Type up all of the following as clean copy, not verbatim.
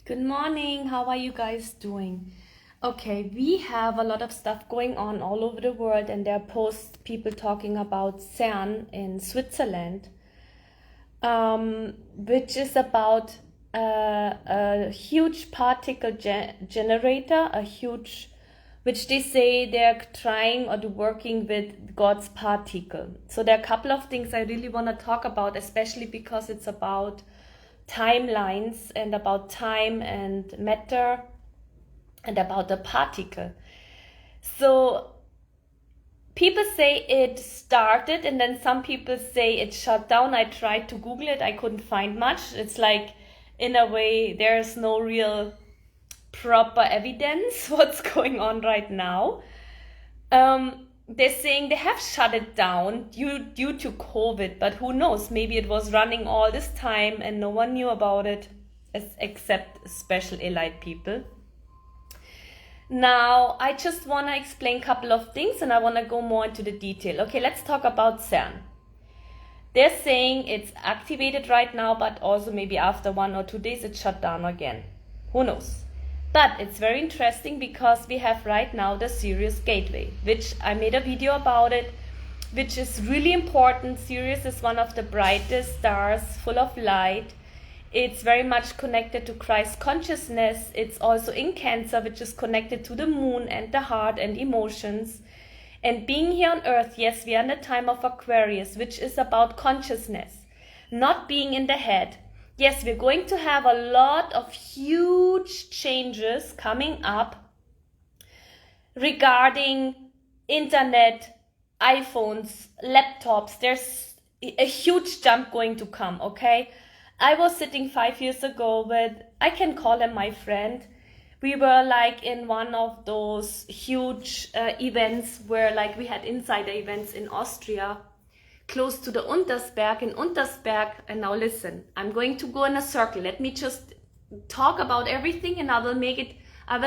Good morning. How are you guys doing? Okay, we have a lot of stuff going on all over the world, and there are posts people talking about CERN in Switzerland, which is about a huge particle generator, which they say they're trying or working with God's particle. So there are a couple of things I really want to talk about, especially because it's about timelines and about time and matter and about the particle. So people say it started, and then some people say it shut down. I tried to Google it. I couldn't find much. It's like, in a way, there's no real proper evidence what's going on right now. They're saying they have shut it down due to COVID, but who knows? Maybe it was running all this time and no one knew about it except special elite people. Now, I just want to explain a couple of things, and I want to go more into the detail. Okay, let's talk about CERN. They're saying it's activated right now, but also maybe after 1 or 2 days it shut down again. Who knows? But it's very interesting because we have right now the Sirius Gateway, which I made a video about it, which is really important. Sirius is one of the brightest stars, full of light. It's very much connected to Christ consciousness. It's also in Cancer, which is connected to the moon and the heart and emotions. And being here on Earth, yes, we are in the time of Aquarius, which is about consciousness, not being in the head. Yes, we're going to have a lot of huge changes coming up regarding internet, iPhones, laptops. There's a huge jump going to come, okay? I was sitting 5 years ago with, I can call him my friend. We were like in one of those huge events where like we had insider events in Austria, close to the Untersberg, in Untersberg. And now listen, I'm going to go in a circle. Let me just talk about everything, and I will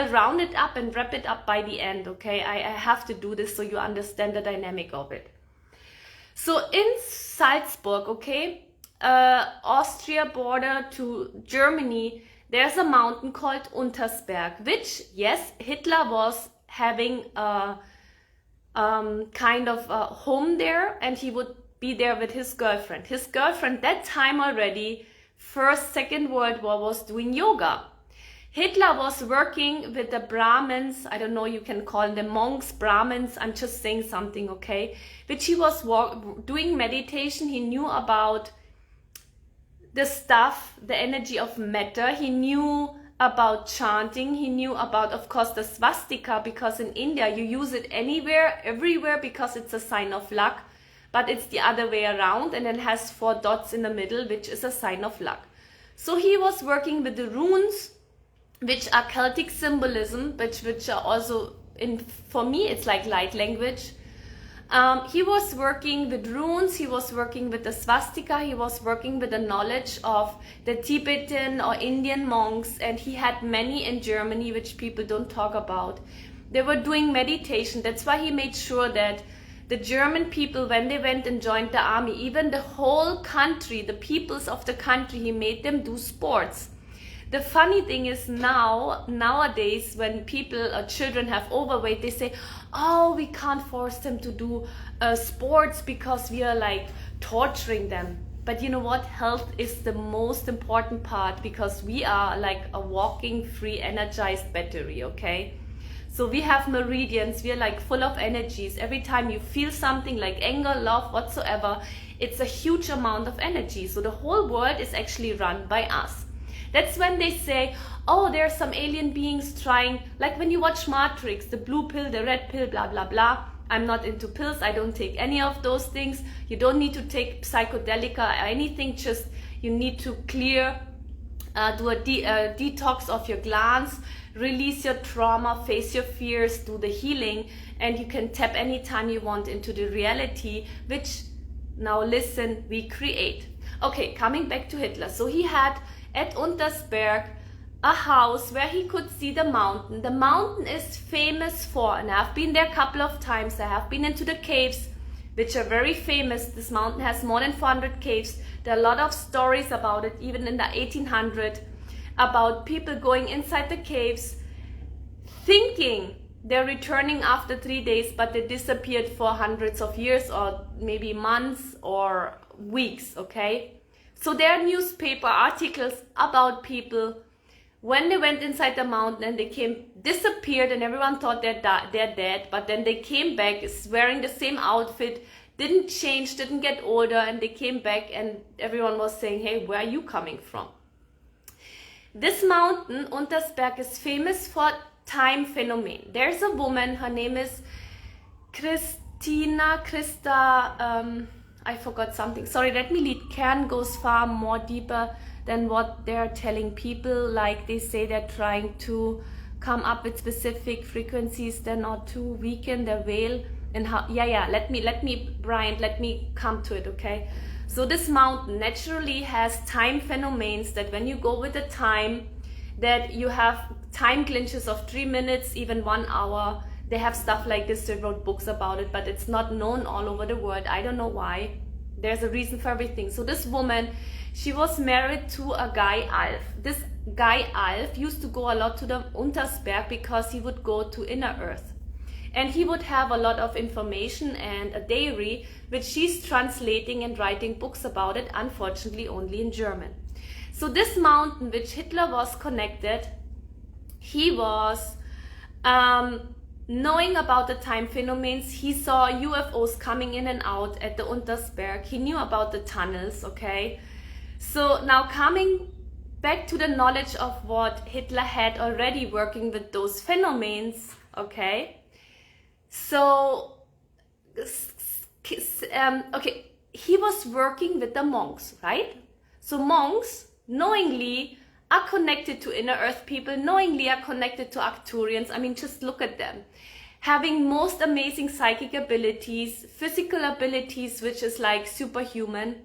round it up and wrap it up by the end, okay? I have to do this so you understand the dynamic of it. So in Salzburg, okay, Austria border to Germany, there's a mountain called Untersberg, which, yes, Hitler was having a kind of a home there, and he would be there with his girlfriend. His girlfriend, that time already, First, Second World War, was doing yoga. Hitler was working with the Brahmins, I don't know, you can call them monks, Brahmins, I'm just saying something, okay? Which he was doing meditation. He knew about the stuff, the energy of matter. He knew about chanting. He knew about, of course, the swastika, because in India you use it anywhere, everywhere, because it's a sign of luck. But it's the other way around, and it has 4 dots in the middle, which is a sign of luck. So he was working with the runes, which are Celtic symbolism, which are also, for me, it's like light language. He was working with runes, he was working with the swastika, he was working with the knowledge of the Tibetan or Indian monks, and he had many in Germany, which people don't talk about. They were doing meditation. That's why he made sure that the German people, when they went and joined the army, even the whole country, the peoples of the country, he made them do sports. The funny thing is nowadays, when people or children have overweight, they say, oh, we can't force them to do sports because we are like torturing them. But you know what? Health is the most important part, because we are like a walking, free, energized battery, okay? So we have meridians, we are like full of energies. Every time you feel something like anger, love, whatsoever, it's a huge amount of energy. So the whole world is actually run by us. That's when they say, oh, there are some alien beings trying, like when you watch Matrix, the blue pill, the red pill, blah, blah, blah. I'm not into pills, I don't take any of those things. You don't need to take psychedelica or anything, just you need to clear, do a detox of your glands, release your trauma, face your fears, do the healing, and you can tap anytime you want into the reality, which, now listen, we create. Okay, coming back to Hitler. So he had at Untersberg a house where he could see the mountain. The mountain is famous for, and I've been there a couple of times, I have been into the caves, which are very famous. This mountain has more than 400 caves. There are a lot of stories about it, even in the 1800s. about people going inside the caves thinking they're returning after 3 days, but they disappeared for hundreds of years or maybe months or weeks, okay? So there are newspaper articles about people when they went inside the mountain and they disappeared, and everyone thought they're dead, but then they came back wearing the same outfit, didn't change, didn't get older, and they came back and everyone was saying, hey, where are you coming from? This mountain, Untersberg, is famous for time phenomenon. There's a woman, her name is Christa, I forgot something. Sorry, let me lead. Cern goes far more deeper than what they're telling people. Like they say they're trying to come up with specific frequencies then or to weaken their veil. And how, let me, Brian, let me come to it, okay? So this mountain naturally has time phenomena that when you go with the time, that you have time glitches of 3 minutes, even 1 hour. They have stuff like this. They wrote books about it, but it's not known all over the world. I don't know why. There's a reason for everything. So this woman, she was married to a guy, Alf. This guy, Alf, used to go a lot to the Untersberg because he would go to inner earth. And he would have a lot of information and a diary, which she's translating and writing books about it, unfortunately only in German. So this mountain, which Hitler was connected, he was knowing about the time phenomena. He saw UFOs coming in and out at the Untersberg. He knew about the tunnels, okay? So now coming back to the knowledge of what Hitler had already working with those phenomena, okay? So, okay, he was working with the monks, right? So monks knowingly are connected to inner earth people, knowingly are connected to Arcturians. I mean, just look at them. Having most amazing psychic abilities, physical abilities, which is like superhuman.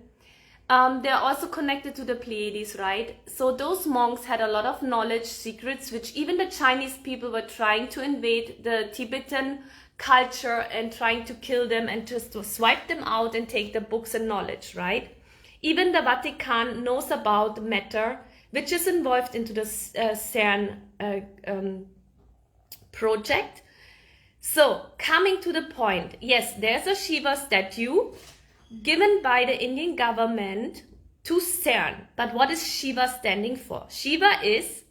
They're also connected to the Pleiades, right? So those monks had a lot of knowledge, secrets, which even the Chinese people were trying to invade the Tibetan culture and trying to kill them and just to swipe them out and take the books and knowledge, right? Even the Vatican knows about matter, which is involved into the CERN project. So, coming to the point, yes, there's a Shiva statue given by the Indian government to CERN. But what is Shiva standing for? Shiva is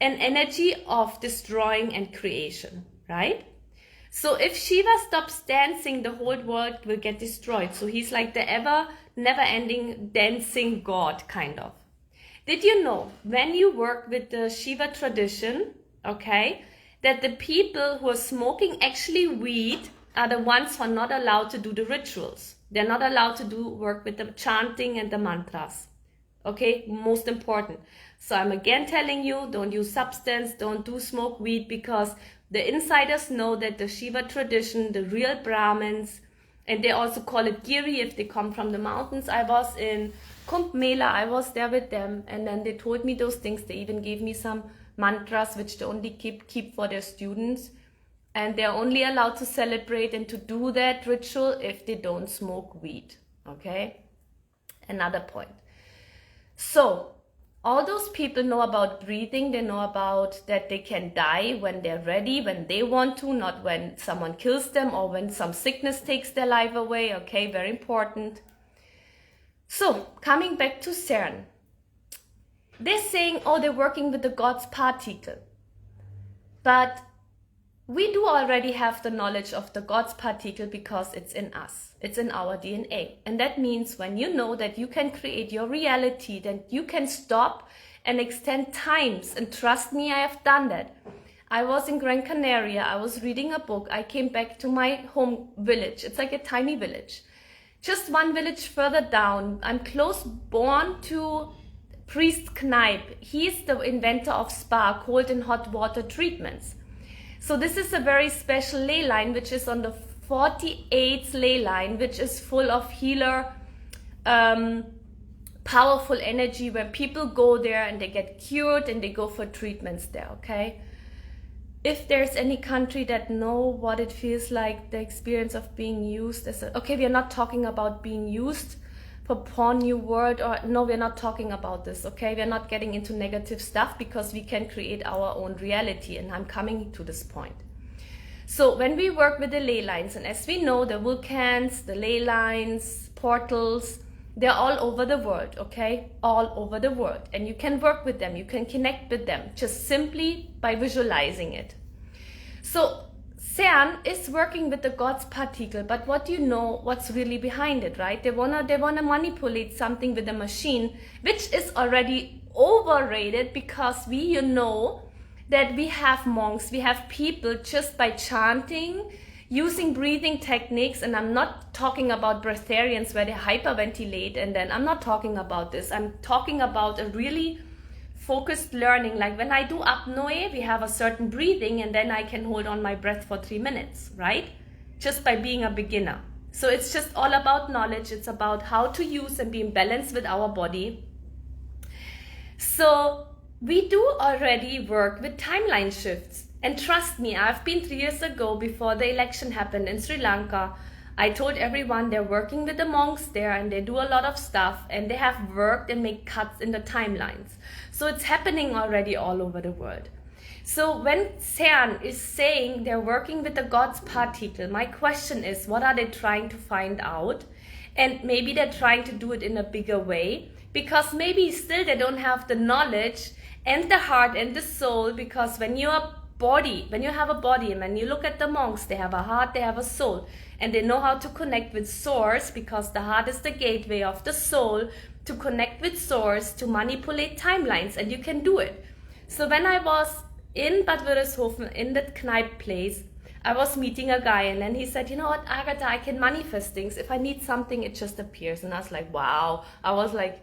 an energy of destroying and creation, right? So if Shiva stops dancing, the whole world will get destroyed. So he's like the never-ending dancing god, kind of. Did you know, when you work with the Shiva tradition, okay, that the people who are smoking actually weed are the ones who are not allowed to do the rituals. They're not allowed to do work with the chanting and the mantras. Okay, most important. So I'm again telling you, don't use substance, don't smoke weed, because the insiders know that the Shiva tradition, the real Brahmins, and they also call it Giri if they come from the mountains. I was in Kumbh Mela, I was there with them, and then they told me those things. They even gave me some mantras which they only keep for their students. And they're only allowed to celebrate and to do that ritual if they don't smoke weed, okay? Another point. So, all those people know about breathing. They know about that they can die when they're ready, when they want to, not when someone kills them or when some sickness takes their life away, okay? Very important. So, coming back to CERN. They're saying, oh, they're working with the God's particle. But we do already have the knowledge of the God's particle because it's in us. It's in our DNA. And that means when you know that you can create your reality, then you can stop and extend times. And trust me, I have done that. I was in Gran Canaria. I was reading a book. I came back to my home village. It's like a tiny village. Just one village further down. I'm close born to Priest Kneipp. He's the inventor of spa, cold and hot water treatments. So this is a very special ley line, which is on the 48th ley line, which is full of healer, powerful energy, where people go there and they get cured and they go for treatments there, okay? If there's any country that know what it feels like, the experience of being used as a, okay, we are not talking about being used, for porn new world, or no, we're not talking about this, okay? We're not getting into negative stuff because we can create our own reality, and I'm coming to this point. So when we work with the ley lines, and as we know, the vulcans, the ley lines, portals, they're all over the world, okay? All over the world. And you can work with them, you can connect with them, just simply by visualizing it. So CERN is working with the God's particle, but what do you know what's really behind it, right? They wanna manipulate something with a machine, which is already overrated, because we, that we have monks, we have people just by chanting, using breathing techniques, and I'm not talking about breatharians where they hyperventilate, and then I'm not talking about this. I'm talking about a really focused learning. Like when I do apnoe, we have a certain breathing, and then I can hold on my breath for 3 minutes, right? Just by being a beginner. So it's just all about knowledge. It's about how to use and be in balance with our body. So we do already work with timeline shifts. And trust me, I've been 3 years ago, before the election happened in Sri Lanka, I told everyone they're working with the monks there, and they do a lot of stuff, and they have worked and make cuts in the timelines. So it's happening already all over the world. So when CERN is saying they're working with the God's particle, my question is, what are they trying to find out? And maybe they're trying to do it in a bigger way, because maybe still they don't have the knowledge and the heart and the soul, because when you have a body, and when you look at the monks, they have a heart, they have a soul, and they know how to connect with source, because the heart is the gateway of the soul to connect with source, to manipulate timelines, and you can do it. So when I was in Bad Wörishofen, in that Kneipe place, I was meeting a guy, and then he said, you know what, Agatha, I can manifest things. If I need something, it just appears. And I was like, wow. I was like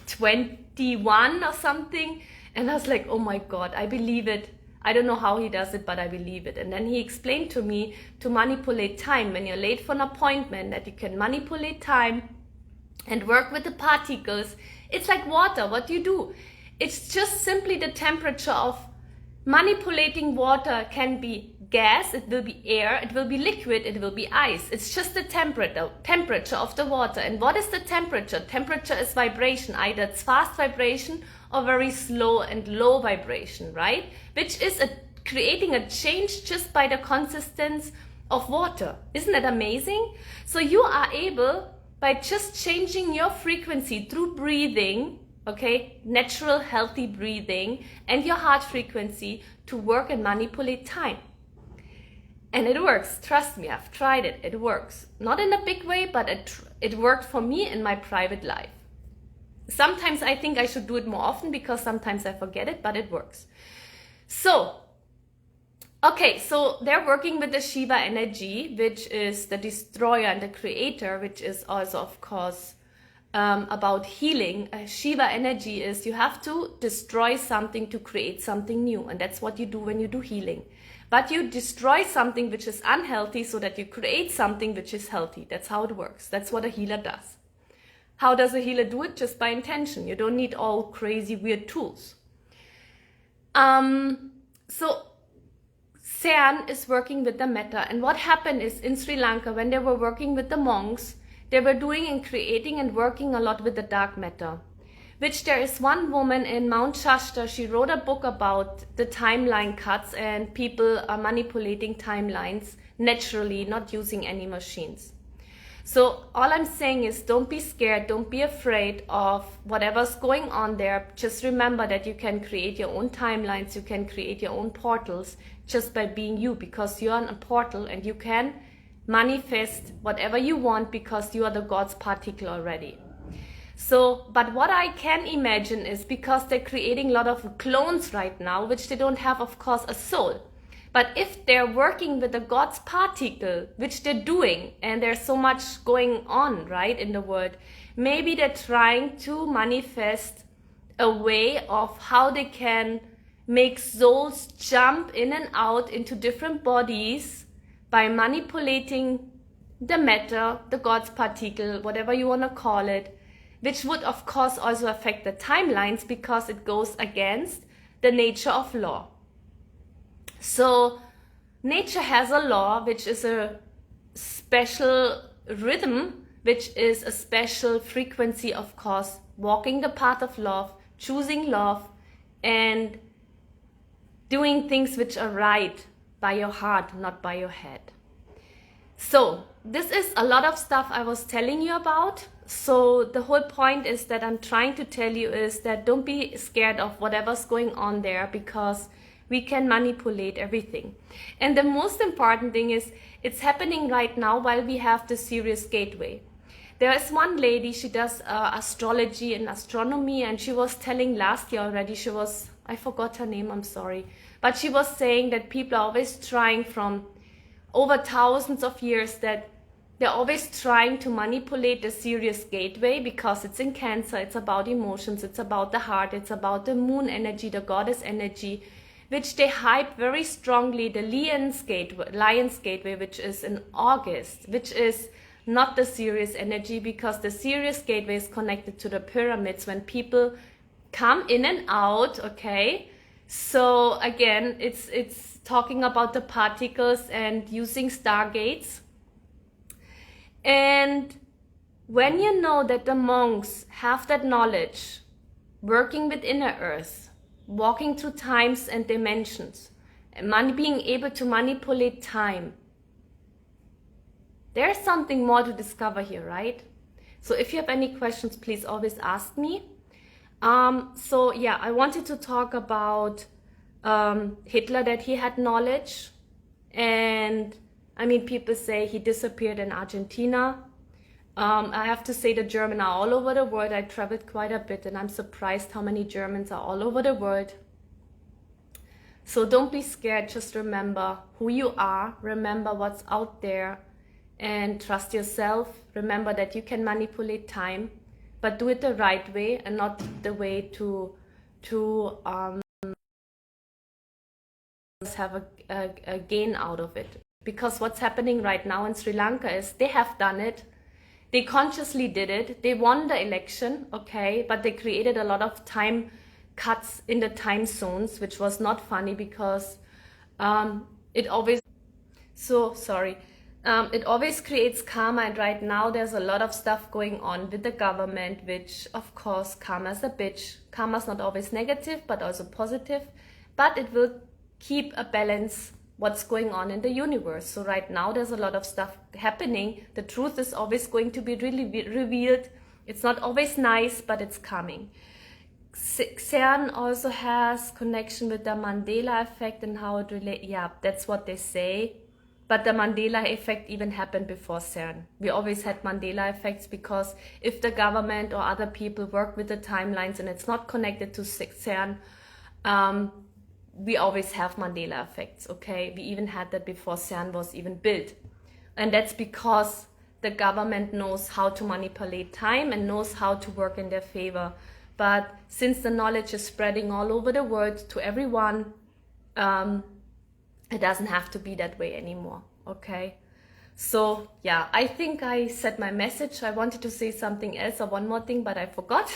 21 or something, and I was like, oh my God, I believe it. I don't know how he does it, but I believe it. And then he explained to me to manipulate time. When you're late for an appointment, that you can manipulate time and work with the particles. It's like water. What do you do? It's just simply the temperature of manipulating water. Can be gas, it will be air, it will be liquid, it will be ice. It's just the temperature of the water. And what is the temperature? Temperature is vibration. Either it's fast vibration or very slow and low vibration, right? Which is creating a change just by the consistency of water. Isn't that amazing? So you are able, by just changing your frequency through breathing, okay, natural healthy breathing, and your heart frequency, to work and manipulate time. And it works. Trust me, I've tried it. It works. Not in a big way, but it worked for me in my private life. Sometimes I think I should do it more often, because sometimes I forget it, but it works. So, okay, so they're working with the Shiva energy, which is the destroyer and the creator, which is also, of course, about healing. Shiva energy is you have to destroy something to create something new. And that's what you do when you do healing. But you destroy something which is unhealthy so that you create something which is healthy. That's how it works. That's what a healer does. How does a healer do it? Just by intention. You don't need all crazy weird tools. So CERN is working with the matter. And what happened is, in Sri Lanka, when they were working with the monks, they were doing and creating and working a lot with the dark matter. Which there is one woman in Mount Shasta, she wrote a book about the timeline cuts, and people are manipulating timelines naturally, not using any machines. So all I'm saying is, don't be scared, don't be afraid of whatever's going on there. Just remember that you can create your own timelines, you can create your own portals just by being you, because you're on a portal and you can manifest whatever you want, because you are the God's particle already. So, but what I can imagine is, because they're creating a lot of clones right now, which they don't have, of course, a soul. But if they're working with the God's particle, which they're doing, and there's so much going on, right, in the world, maybe they're trying to manifest a way of how they can make souls jump in and out into different bodies by manipulating the matter, the God's particle, whatever you want to call it, which would, of course, also affect the timelines, because it goes against the nature of law. So nature has a law, which is a special rhythm which is a special frequency, of course, walking the path of love, choosing love, and doing things which are right by your heart, not by your head. So this is a lot of stuff I was telling you about. So the whole point is that I'm trying to tell you is that don't be scared of whatever's going on there, because we can manipulate everything. And the most important thing is it's happening right now while we have the Sirius gateway. There is one lady, she does astrology and astronomy, and she was telling last year already, I forgot her name, I'm sorry, but she was saying that people are always trying from over thousands of years that they're always trying to manipulate the Sirius gateway, because it's in Cancer, it's about emotions, it's about the heart, it's about the moon energy, the goddess energy, which they hype very strongly, the Lion's gateway, which is in August, which is not the Sirius energy, because the Sirius gateway is connected to the pyramids when people come in and out, okay? So again, it's talking about the particles and using stargates. And when you know that the monks have that knowledge, working with inner earth, walking through times and dimensions, and being able to manipulate time, there's something more to discover here, right? So if you have any questions, please always ask me. So yeah, I wanted to talk about Hitler, that he had knowledge. And I mean, people say he disappeared in Argentina. I have to say the Germans are all over the world. I traveled quite a bit, and I'm surprised how many Germans are all over the world. So don't be scared, just remember who you are, remember what's out there, and trust yourself. Remember that you can manipulate time, but do it the right way and not the way to have a gain out of it. Because what's happening right now in Sri Lanka is they have done it. They consciously did it. They won the election, okay, but they created a lot of time cuts in the time zones, which was not funny, because it always creates karma. And right now there's a lot of stuff going on with the government, which of course, karma's a bitch. Karma's not always negative, but also positive, but it will keep a balance what's going on in the universe. So right now there's a lot of stuff happening. The truth is always going to be really revealed. It's not always nice, but it's coming. CERN also has connection with the Mandela effect and how it relates. Yeah, that's what they say. But the Mandela effect even happened before CERN. We always had Mandela effects, because if the government or other people work with the timelines and it's not connected to CERN, we always have Mandela effects, okay? We even had that before CERN was even built. And that's because the government knows how to manipulate time and knows how to work in their favor. But since the knowledge is spreading all over the world to everyone, it doesn't have to be that way anymore, okay? So yeah, I think I said my message. I wanted to say something else or one more thing, but I forgot.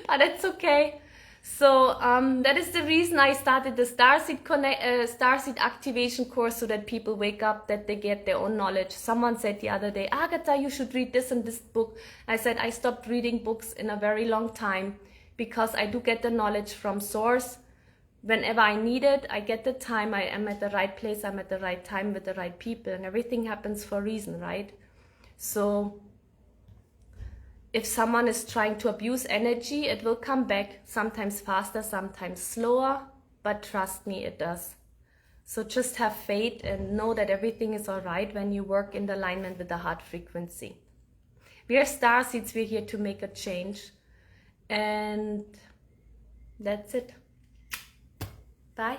But it's okay. So that is the reason I started the Starseed activation course, so that people wake up, that they get their own knowledge. Someone said the other day, Agatha, you should read this and this book. I said I stopped reading books in a very long time, because I do get the knowledge from source. Whenever I need it, I get the time, I am at the right place, I'm at the right time with the right people, and everything happens for a reason, right? So if someone is trying to abuse energy, it will come back, sometimes faster, sometimes slower, but trust me, it does. So just have faith and know that everything is all right when you work in the alignment with the heart frequency. We are starseeds, we're here to make a change. And that's it. Bye.